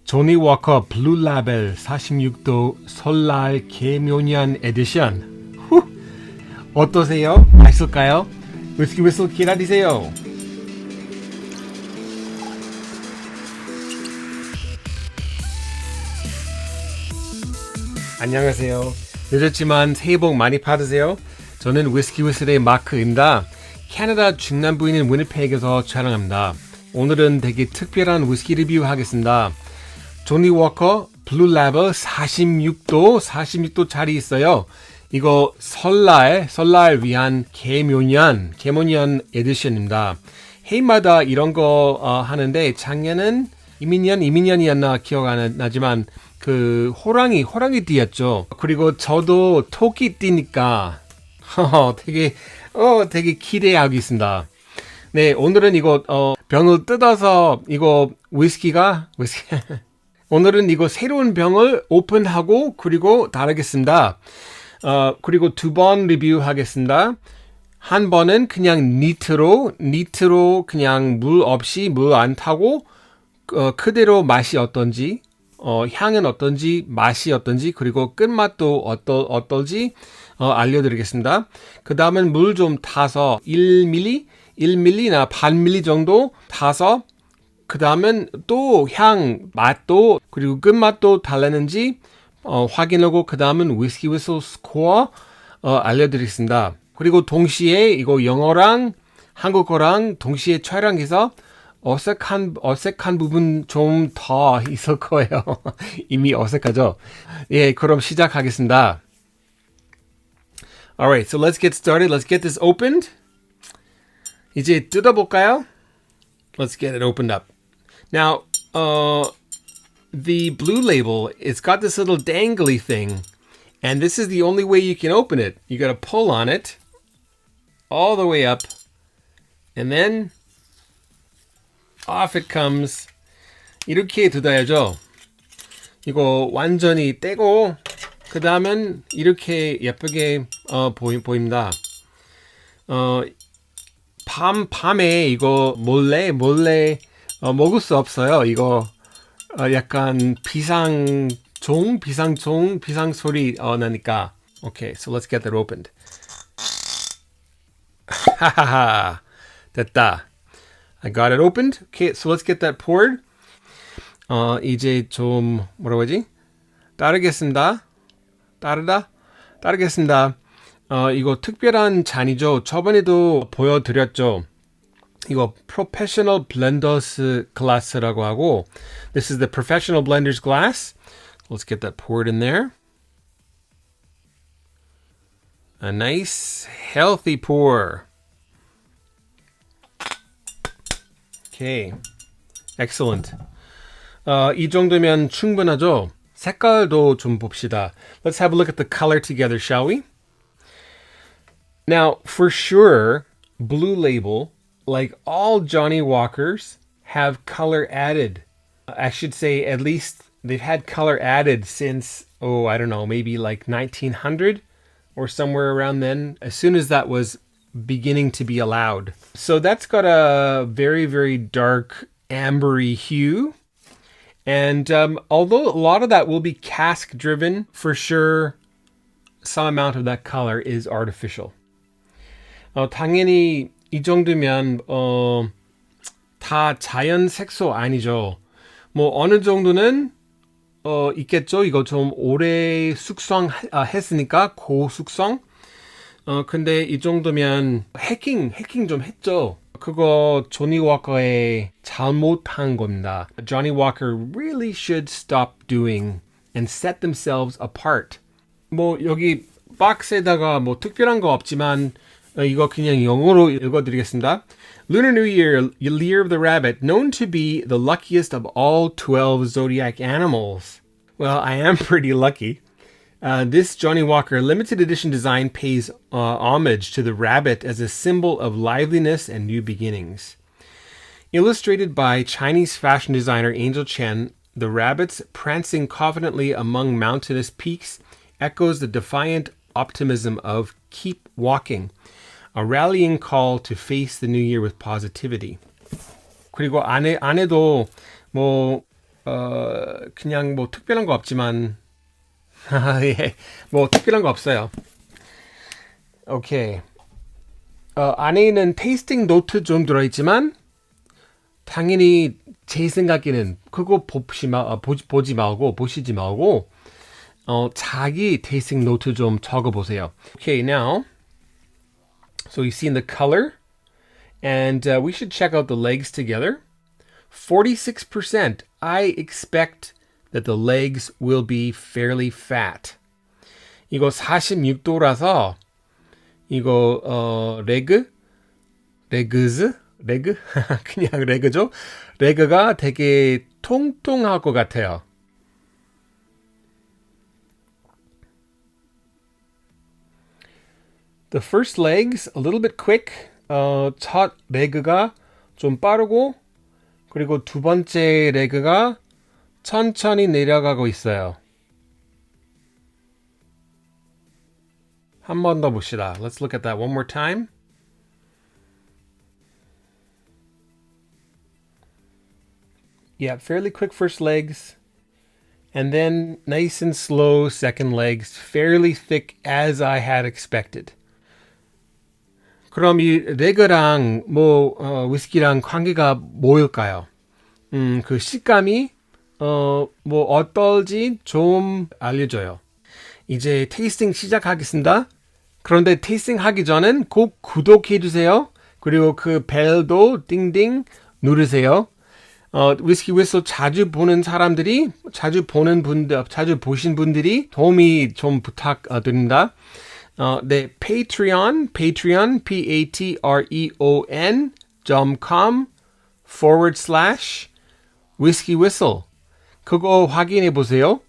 조니워커 블루라벨 46도 설날 개묘년 에디션. 후! 어떠세요? 맛있을까요? 위스키 위슬 기다리세요. 안녕하세요. 늦었지만 새해 복 많이 받으세요. 저는 위스키 위슬의 마크입니다. 캐나다 중남부인 위니펙에서 촬영합니다. 오늘은 되게 특별한 위스키 리뷰 하겠습니다. 조니워커 블루라벨 46도짜리 있어요. 이거 설날 위한 개묘년 에디션입니다. 해마다 이런 거 하는데 작년은 이민년이었나 기억 안 나지만 그 호랑이 띠였죠. 그리고 저도 토끼띠니까 되게 기대하고 있습니다. 네, 오늘은 이거 병을 뜯어서 이거 위스키 오늘은 이거 새로운 병을 오픈하고 그리고 닫겠습니다. 그리고 2번 리뷰하겠습니다. 한 번은 그냥 니트로 그냥 물 안 타고 그대로 맛이 어떤지, 향은 어떤지, 맛이 어떤지, 그리고 끝맛도 어떨지 알려드리겠습니다. 그 다음은 물 좀 타서 1mm나 반 밀리 정도 타서 그 다음은 또 향, 맛도 그리고 끝맛도 달랐는지 확인하고 그 다음은 위스키 위슬 스코어 알려드리겠습니다. 그리고 동시에 이거 영어랑 한국어랑 동시에 촬영해서 어색한 부분 좀 더 있을 거예요. 이미 어색하죠? 예, 그럼 시작하겠습니다. Alright, so let's get started. Let's get this opened. 이제 뜯어볼까요? Let's get it opened up. Now, the blue label, it's got this little dangly thing, and this is the only way you can open it. You got to pull on it all the way up, and then off it comes. 이렇게 뜯어야죠. 이거 완전히 떼고 그 다음은 이렇게 예쁘게 보입니다. 밤에 이거 몰래 먹을 수 없어요. 이거 약간 비상 소리 나니까. Okay, so let's get that opened. 하하하, 됐다. I got it opened. Okay, so let's get that poured. 이제 좀 뭐라고 하지? 따르겠습니다. 이거 특별한 잔이죠. 저번에도 보여드렸죠. 이거 Professional Blenders Glass라고 하고, this is the Professional Blenders Glass. Let's get that poured in there. A nice, healthy pour. Okay, excellent. 이 정도면 충분하죠? 색깔도 좀 봅시다. Let's have a look at the color together, shall we? Now, for sure, Blue Label, like all Johnny Walkers, have color added. I should say at least they've had color added since, I don't know, maybe like 1900 or somewhere around then, as soon as that was beginning to be allowed. So that's got a very, very dark ambery hue. And although a lot of that will be cask driven, for sure, some amount of that color is artificial. 당연히 이 정도면 다 자연 색소 아니죠. 뭐 어느 정도는 있겠죠. 이거 좀 오래 숙성했으니까 고숙성. 근데 이 정도면 해킹 좀 했죠. 그거 조니 워커의 잘못한 겁니다. Johnny Walker really should stop doing and set themselves apart. 뭐 여기 박스에다가 뭐 특별한 거 없지만 이거 그냥 영어로 읽어드리겠습니다. Lunar New Year, Year of the Rabbit, known to be the luckiest of all 12 zodiac animals. Well, I am pretty lucky. This Johnny Walker limited edition design pays homage to the rabbit as a symbol of liveliness and new beginnings. Illustrated by Chinese fashion designer Angel Chen, the rabbits prancing confidently among mountainous peaks echoes the defiant optimism of keep walking, a rallying call to face the new year with positivity. 그리고 안에도 뭐 그냥 뭐 특별한 거 없지만 예, 뭐 특별한 거 없어요. 오케이. 안에는 테이스팅 노트 좀 들어있지만 당연히 제 생각에는 그거 보지 말고 자기 테이스팅 노트 좀 적어보세요. Okay, now, so you've seen the color, and we should check out the legs together. 46%. I expect that the legs will be fairly fat. 이거 46도라서 이거 레그 그냥 레그죠. 레그가 되게 통통할 것 같아요. The first legs a little bit quick. 첫 레그가 좀 빠르고 그리고 두 번째 레그가 천천히 내려가고 있어요. 한 번 더 봅시다. Let's look at that one more time. Yeah, fairly quick first legs. And then nice and slow second legs. Fairly thick as I had expected. 그럼 이 레그랑 위스키랑 관계가 뭐일까요? 그 식감이 어떨지 좀 알려줘요. 이제 테이스팅 시작하겠습니다. 그런데 테이스팅 하기 전엔 꼭 구독해주세요. 그리고 그 벨도 띵띵 누르세요. 위스키 휘슬 자주 보는 사람들이, 자주 보신 분들이 도움이 좀 부탁드립니다. 네, Patreon, patreon.com/whiskywhistle. 그거 확인해 보세요.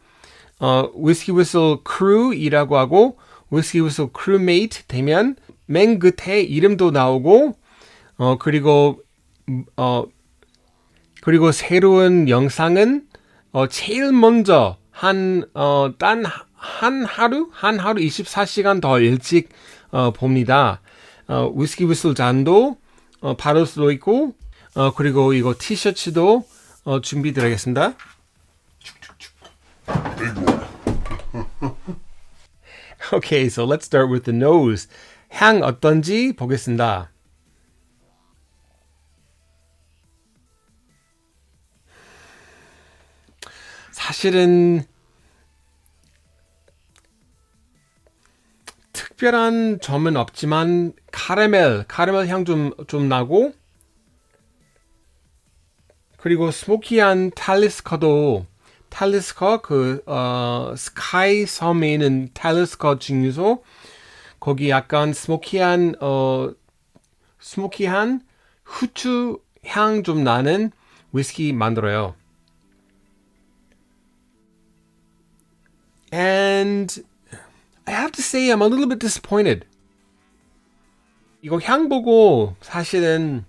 위스키 휘슬 크루이라고 하고 위스키 휘슬 크루메이트 되면 맨 끝에 이름도 나오고 그리고 새로운 영상은 제일 먼저 한 하루 24시간 더 일찍 봅니다. 위스키 휘슬 잔도 받을 수도 있고 그리고 이거 티셔츠도 준비드리겠습니다. Okay, so let's start with the nose. 향 어떤지 보겠습니다. 사실은 특별한 점은 없지만 카라멜 향 좀 나고 그리고 스모키한 탈리스커 그 스카이 섬에 있는 탈리스커 증류소 거기 약간 스모키한 후추 향 좀 나는 위스키 만들어요. And I have to say I'm a little bit disappointed. 이거 향 보고 사실은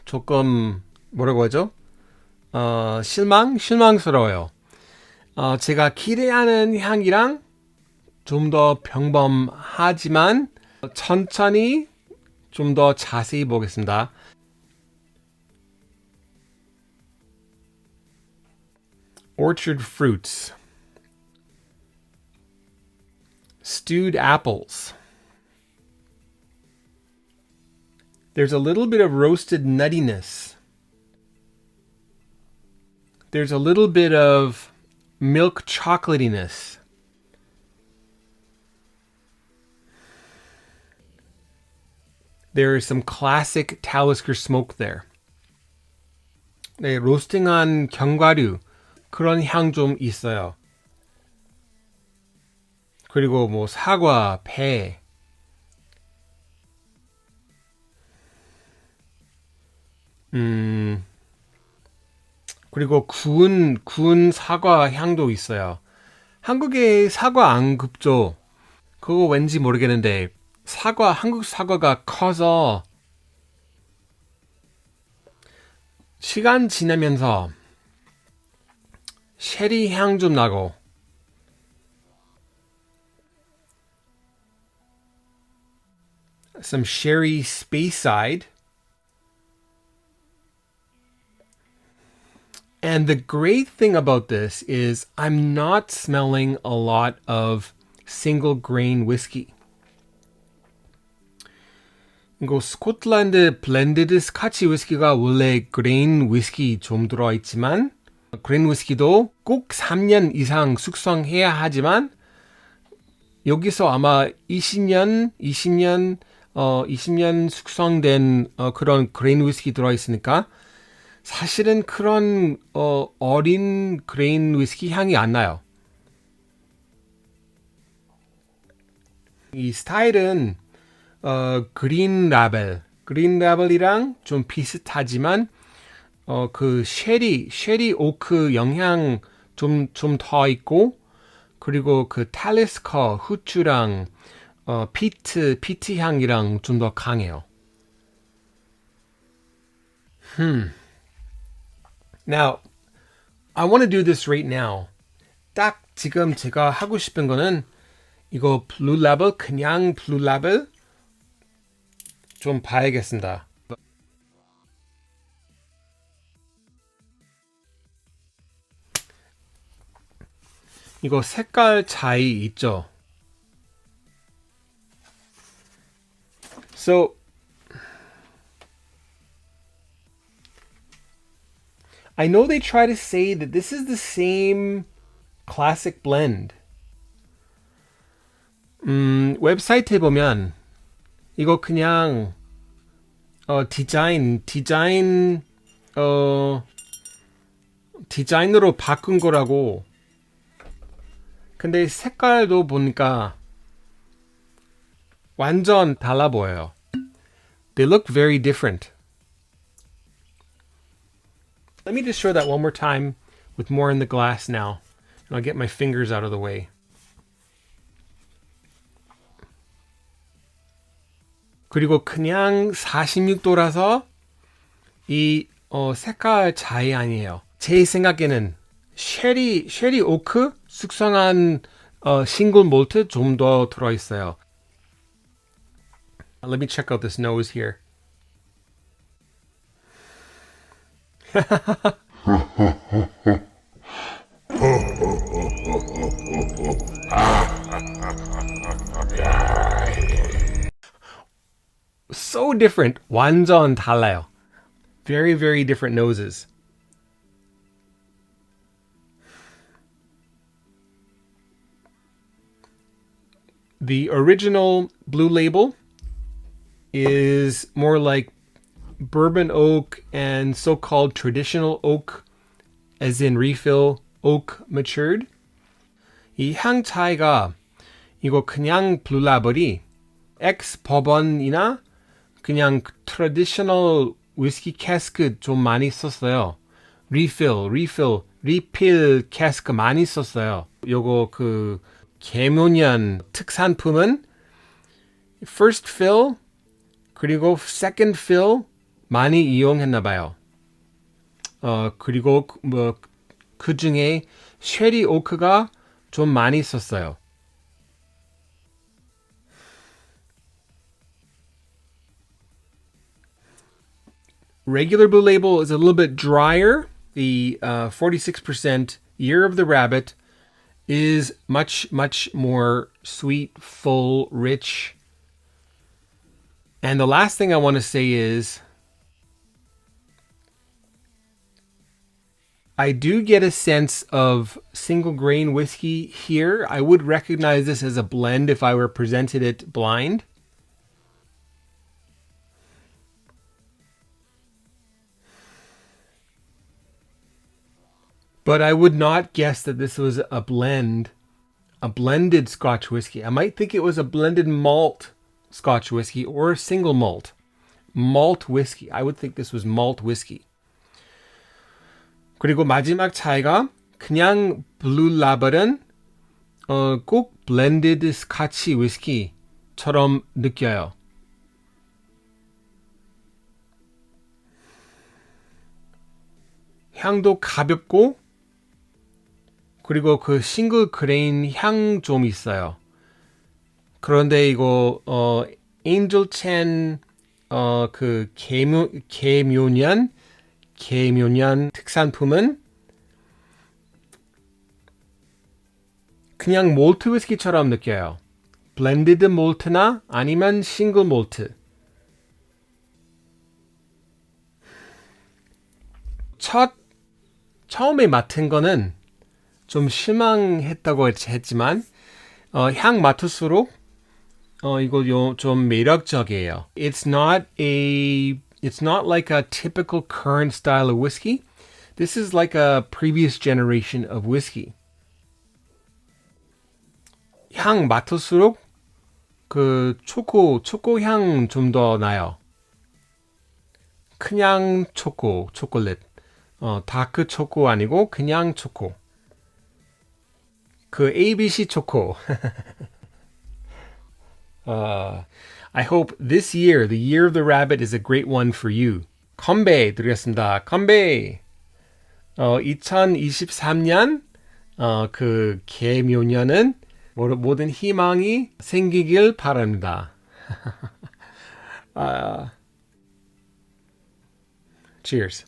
조금 뭐라고 하죠? 실망스러워요. 제가 기대하는 향이랑 좀 더 평범하지만 천천히 좀 더 자세히 보겠습니다. Orchard fruits. Stewed apples. There's a little bit of roasted nuttiness. There's a little bit of milk chocolatiness. There is some classic Talisker smoke there. 네, 로스팅한 견과류 그런 향 좀 있어요. 그리고 뭐 사과, 배. 그리고 구운 사과 향도 있어요. 한국에 사과 안 굽죠? 그거 왠지 모르겠는데 한국 사과가 커서 시간 지나면서 쉐리 향 좀 나고 some sherry Speyside And the great thing about this is I'm not smelling a lot of single grain whiskey. 이거 스코틀랜드 블렌디드 스카치 위스키가 원래 그레인 위스키 좀 들어있지만 그레인 위스키도 꼭 3년 이상 숙성해야 하지만 여기서 아마 20년 숙성된 그런 그레인 위스키 들어있으니까 사실은 그런 어린 그레인 위스키 향이 안 나요. 이 스타일은 그린 라벨이랑 좀 비슷하지만 그 쉐리 오크 영향 좀 더 있고 그리고 그 탈리스커 후추랑 피트 향이랑 좀 더 강해요. Now, I want to do this right now. 딱 지금 제가 하고 싶은 거는 이거 블루라벨, 그냥 블루라벨 좀 봐야겠습니다. 이거 색깔 차이 있죠? So, I know they try to say that this is the same classic blend. 웹사이트에 보면 이거 그냥 디자인으로 바꾼 거라고. 근데 색깔도 보니까 완전 달라 보여요. They look very different. Let me just show that one more time with more in the glass now. And I'll get my fingers out of the way. 그리고 그냥 46도라서 이 색깔 차이 아니에요. 제 생각에는 쉐리 오크 숙성한 싱글 몰트 좀 더 들어있어요. Let me check out this nose here. So different. 완전 달라요. Very, very different noses. The original blue label is more like bourbon oak and so-called traditional oak, as in refill oak matured. 이 향 차이가 이거 그냥 블루라벨이 엑스 버번이나 그냥 트래디셔널 위스키 캐스크 좀 많이 썼어요. 리필 캐스크 많이 썼어요. 요거 그 계묘년 특산품은 first fill 그리고 second fill 많이 이용했나 봐요. 그리고 뭐 그 중에 쉐리 오크가 좀 많이 썼어요. Regular blue label is a little bit drier. The 46% Year of the Rabbit is much more sweet, full, rich. And the last thing I want to say is I do get a sense of single grain whiskey here. I would recognize this as a blend if I were presented it blind. But I would not guess that this was a blended Scotch whiskey. I might think it was a blended malt Scotch whiskey or single malt whiskey. I would think this was malt whiskey. 그리고 마지막 차이가 그냥 블루라벨은 꼭 블렌디드 스카치 위스키처럼 느껴요. 향도 가볍고 그리고 그 싱글 그레인 향 좀 있어요. 그런데 이거 엔젤 첸 그 계묘년 특산품은 그냥 몰트 위스키처럼 느껴요. 블렌디드 몰트나 아니면 싱글 몰트. 처음에 맡은 거는 좀 실망했다고 했지만 향 맡을수록 이거 좀 매력적이에요. It's not like a typical current style of whiskey. This is like a previous generation of whiskey. 향 맡을수록 그 초코 향 좀 더 나요. 그냥 초콜릿. 다크 초코 아니고 그냥 초코. 그 ABC 초코. I hope this year, the year of the rabbit, is a great one for you. 건배 드리겠습니다. 건배. 2023년 그 개묘년은 모든 희망이 생기길 바랍니다. Cheers.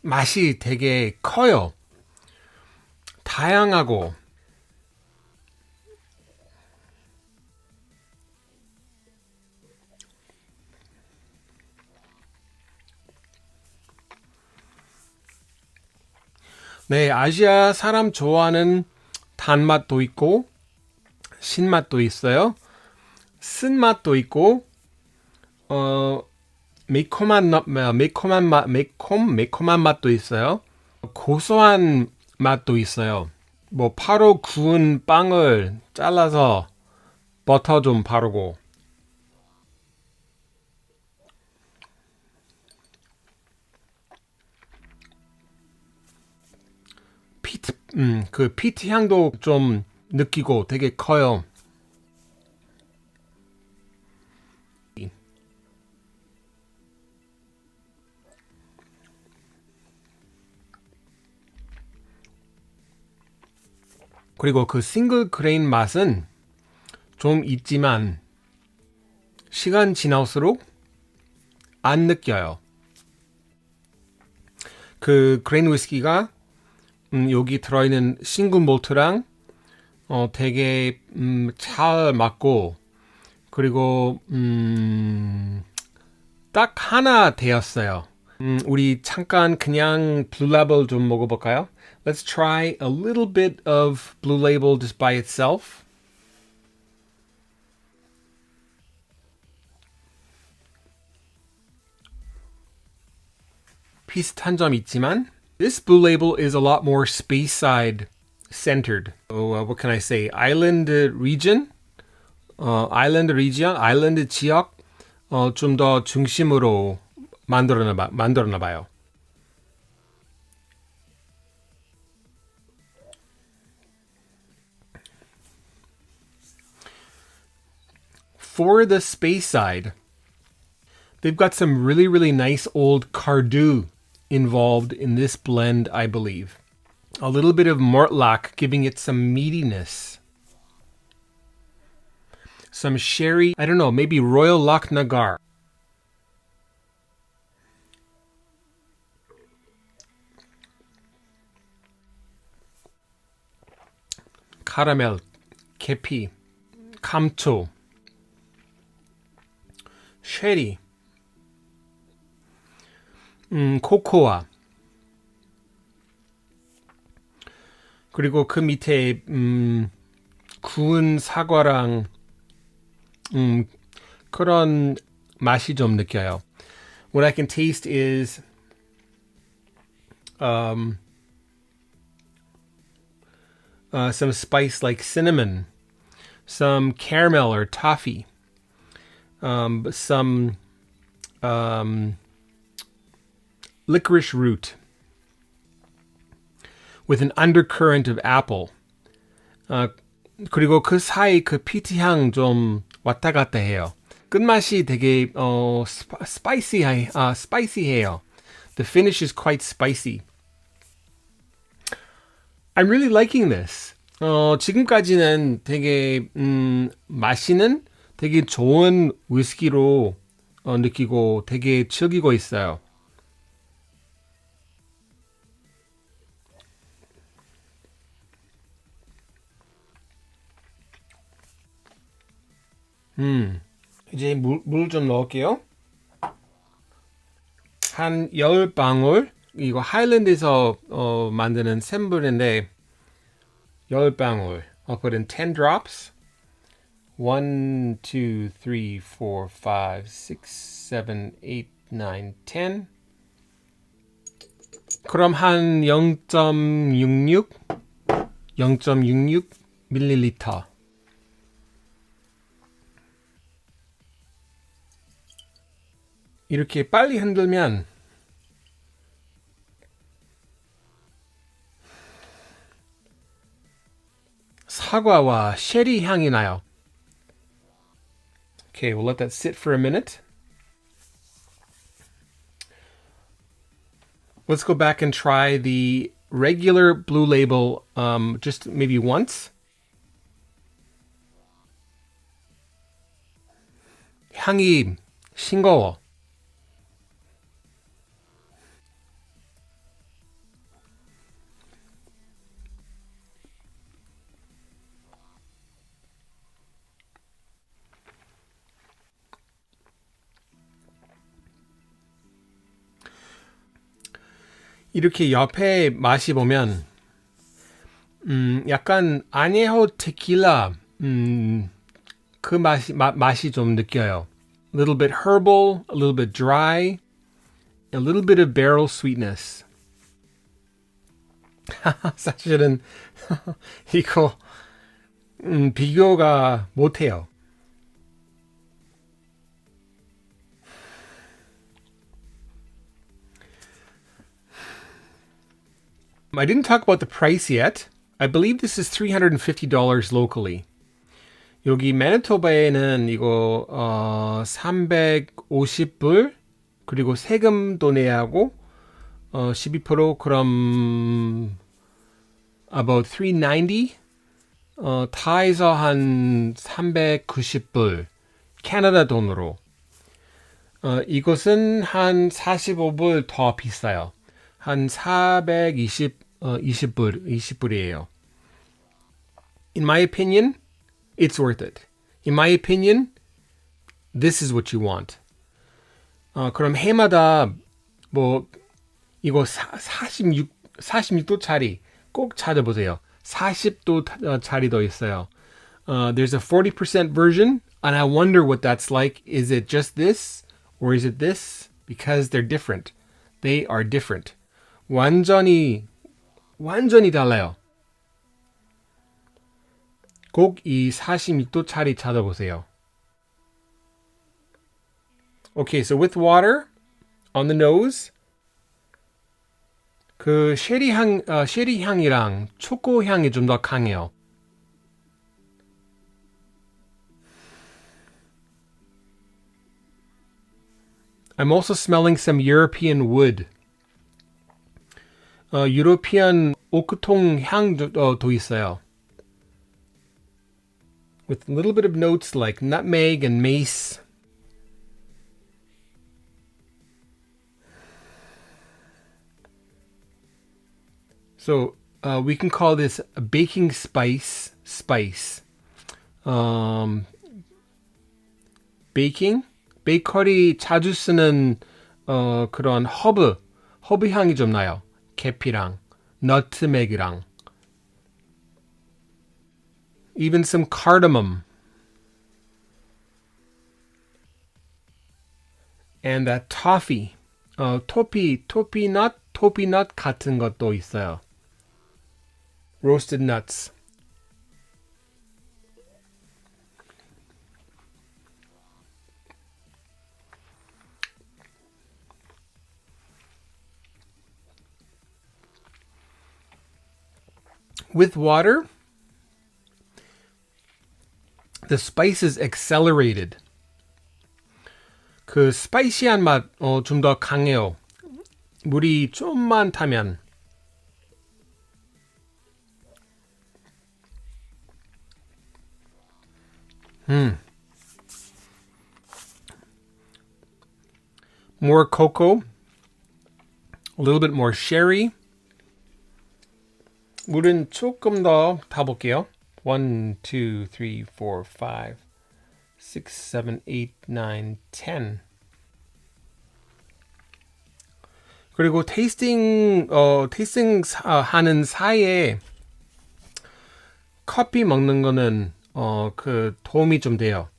맛이 되게 커요. 다양하고. 네, 아시아 사람 좋아하는 단맛도 있고 신맛도 있어요. 쓴맛도 있고 매콤한 맛도 있어요. 고소한 맛도 있어요. 뭐 바로 구운 빵을 잘라서 버터 좀 바르고. 그 피트 향도 좀 느끼고 되게 커요. 그리고 그 싱글 그레인 맛은 좀 있지만 시간 지날수록 안 느껴요. 그 그레인 위스키가 여기 들어있는 싱글 몰트랑 되게 잘 맞고 그리고 딱 하나 되었어요. 우리 잠깐 그냥 블루라벨 좀 먹어볼까요? Let's try a little bit of Blue Label just by itself. 비슷한 점 있지만 this Blue Label is a lot more Speyside centered. What can I say? Island region? Island 지역 좀 더 중심으로 만들었나 봐요. For the Speyside, they've got some really, really nice old Cardew involved in this blend, I believe. A little bit of Mortlach giving it some meatiness. Some sherry, I don't know, maybe Royal Lochnagar. Caramel, 계피, 감초, 쉐리, 코코아. 그리고 그 밑에 구운 사과랑 그런 맛이 좀 느껴요. What I can taste is some spice like cinnamon, some caramel or toffee, some licorice root with an undercurrent of apple. 그리고 그 사이 그 피트 향 좀 왔다 갔다 해요. 끝맛이 되게 spicy해요. The finish is quite spicy. I'm really liking this. 지금까지는 되게 맛있는 되게 좋은 위스키로 느끼고 되게 즐기고 있어요. 이제 물 좀 넣을게요. 한 10방울. 이거 하일랜드에서 만드는 샘물인데 10방울. I'll put in 10 drops. 1, 2, 3, 4, 5, 6, 7, 8, 9, 10. 그럼 한 0.66 밀리리터. 이렇게 빨리 흔들면 사과와 쉐리 향이 나요. Okay, we'll let that sit for a minute. Let's go back and try the regular Blue Label just maybe once. 향이 싱거워. 이렇게 옆에 맛이 보면 약간 아ñejo tequila 그 맛이 좀 느껴요. A little bit herbal, a little bit dry, a little bit of barrel sweetness. 사실은 이거 비교가 못해요. I didn't talk about the price yet. I believe this is $350 locally. 여기 매니토바에는 이거 350불 그리고 세금도 내야 하고 12% 그럼 about 390 다 해서 한 390불 캐나다 돈으로. 이것은 한 45불 더 비싸요. 한 20불이에요. In my opinion, it's worth it. In my opinion, this is what you want. 그럼 해마다 뭐 이거 46도짜리 꼭 찾아보세요. 40도짜리도 있어요. There's a 40% version, and I wonder what that's like. Is it just this, or is it this? Because they're different. They are different. 완전히 달라요. 꼭 이 46도짜리 찾아보세요. Okay, so with water on the nose, 그 쉐리 향이랑 초코 향이 좀 더 강해요. I'm also smelling some European wood. 유로피안 오크통 향도 있어요. With a little bit of notes like nutmeg and mace. So we can call this a baking spice. Baking? 베이커리 자주 쓰는 그런 허브 향이 좀 나요. 계피랑 너트맥이랑 even some cardamom and that toffee toffee nut 같은 것도 있어요. roasted nuts. With water, the spice is accelerated. 그 스파이시한 맛 좀 더 강해요. 물이 좀만 타면. More cocoa, a little bit more sherry. 물은 조금 더 타볼게요. 1, 2, 3, 4, 5, 6, 7, 8, 9, 10. 그리고 테이스팅 하는 사이에 커피 먹는 거는 그 도움이 좀 돼요.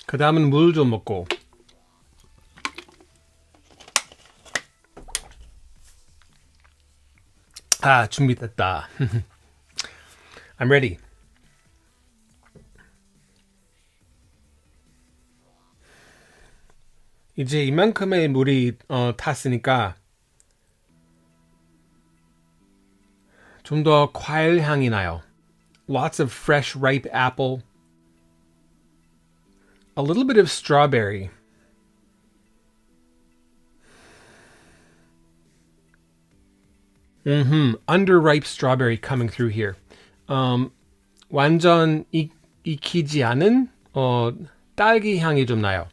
그 다음은 물 좀 먹고. 준비됐다. I'm ready. 이제 이만큼의 물이 탔으니까 좀 더 과일 향이 나요. Lots of fresh ripe apple. A little bit of strawberry. Underripe strawberry coming through here. 완전 익히지 않은 딸기 향이 좀 나요.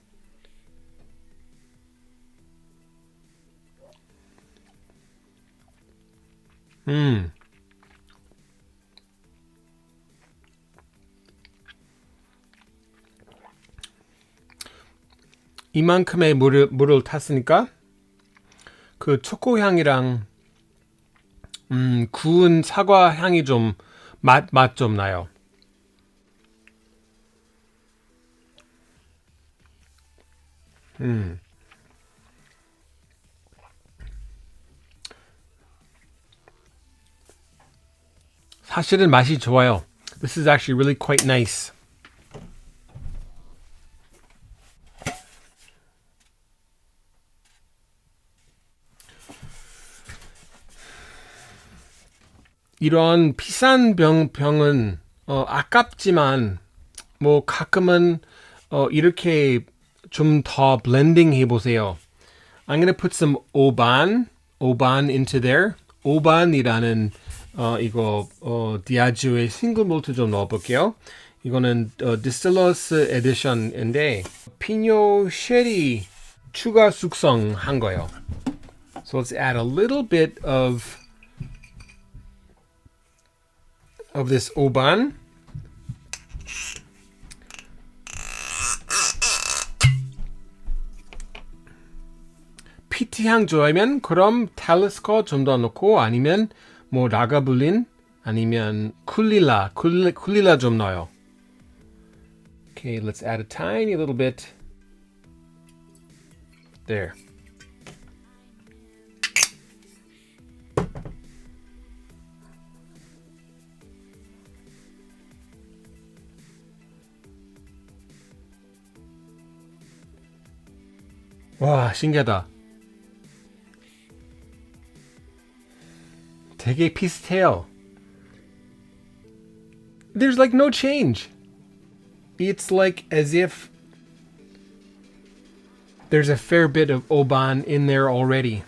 이만큼의 물을 탔으니까 그 초코 향이랑 구운 사과 향이 좀 맛 좀 나요. 사실은 맛이 좋아요. This is actually really quite nice. 이런 비싼 병은 아깝지만 뭐 가끔은 이렇게 좀 더 블렌딩 해보세요. I'm gonna put some 오반 into there. 오반이라는 이거 디아지오의 싱글 몰트 좀 넣어볼게요. 이거는 디스틸러스 에디션인데 피뇨 쉐리 추가 숙성한 거예요. So let's add a little bit of this 오반. 피트 향 좋아하면 그럼 텔레스코 좀 더 넣고 아니면 뭐 라가블린 아니면 쿨릴라 좀 넣어요. Okay, let's add a tiny little bit. There. 와, 신기하다. 되게 비슷해요. There's like no change. It's like as if there's a fair bit of oban in there already.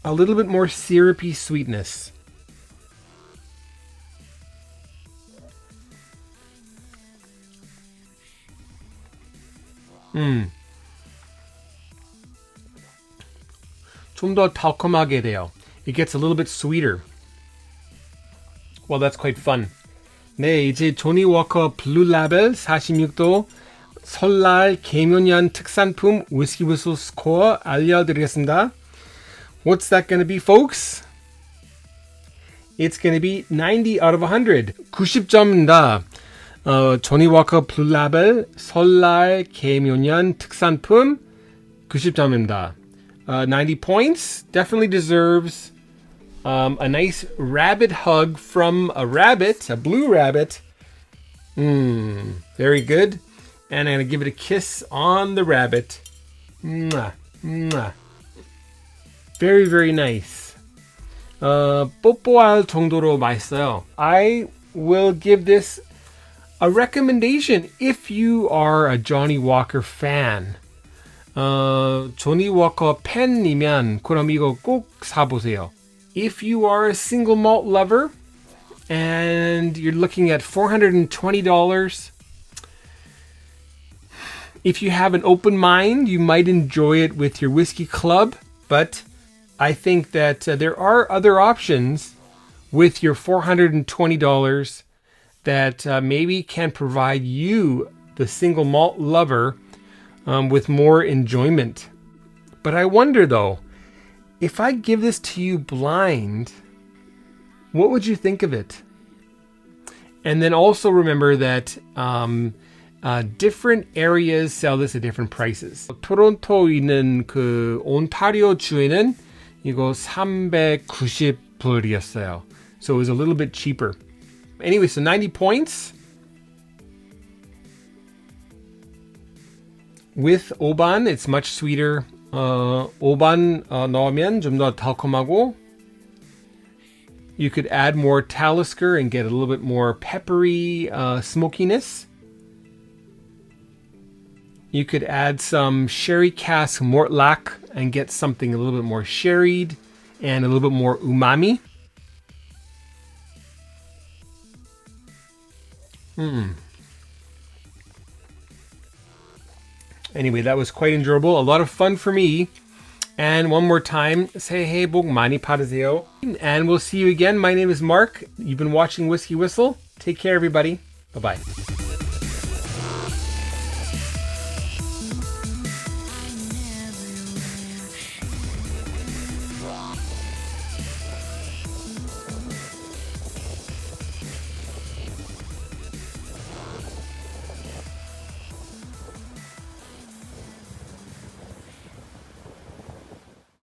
A little bit more syrupy sweetness. 좀 더 달콤하게 돼요. It gets a little bit sweeter. Well, that's quite fun. 네, 이제 조니워커 블루라벨 46도 설날 개묘년 특산품 Whisky Whistle 스코어 알려드리겠습니다. What's that going to be, folks? It's going to be 90 out of 100. 90점입니다. 조니워커 블루라벨 설날 개묘년 특산품 90점입니다. 90 points. Definitely deserves a nice rabbit hug from a rabbit, a blue rabbit. Very good. And I'm going to give it a kiss on the rabbit. Mwah, mwah. Very, very nice. 뽀뽀할 정도로 맛있어요. I will give this a recommendation if you are a Johnny Walker fan. 조니 워커 팬이면 그럼 이거 꼭 사보세요. If you are a single malt lover and you're looking at $420, if you have an open mind, you might enjoy it with your whiskey club. but I think that there are other options with your $420 that maybe can provide you, the single malt lover, with more enjoyment. But I wonder though, if I give this to you blind, what would you think of it? And then also remember that different areas sell this at different prices. 토론토 있는 그 온타리오 주에는 이거 390불이었어요. So it was a little bit cheaper. Anyway, so 90 points. With 오반, it's much sweeter. 오반 넣으면 좀 더 달콤하고. You could add more Talisker and get a little bit more peppery smokiness. You could add some sherry cask Mortlach and get something a little bit more sherried and a little bit more umami. Anyway, that was quite enjoyable. A lot of fun for me. And one more time, 새해 복 많이 받으세요. And we'll see you again. My name is Mark. You've been watching Whisky Whistle. Take care, everybody. Bye-bye.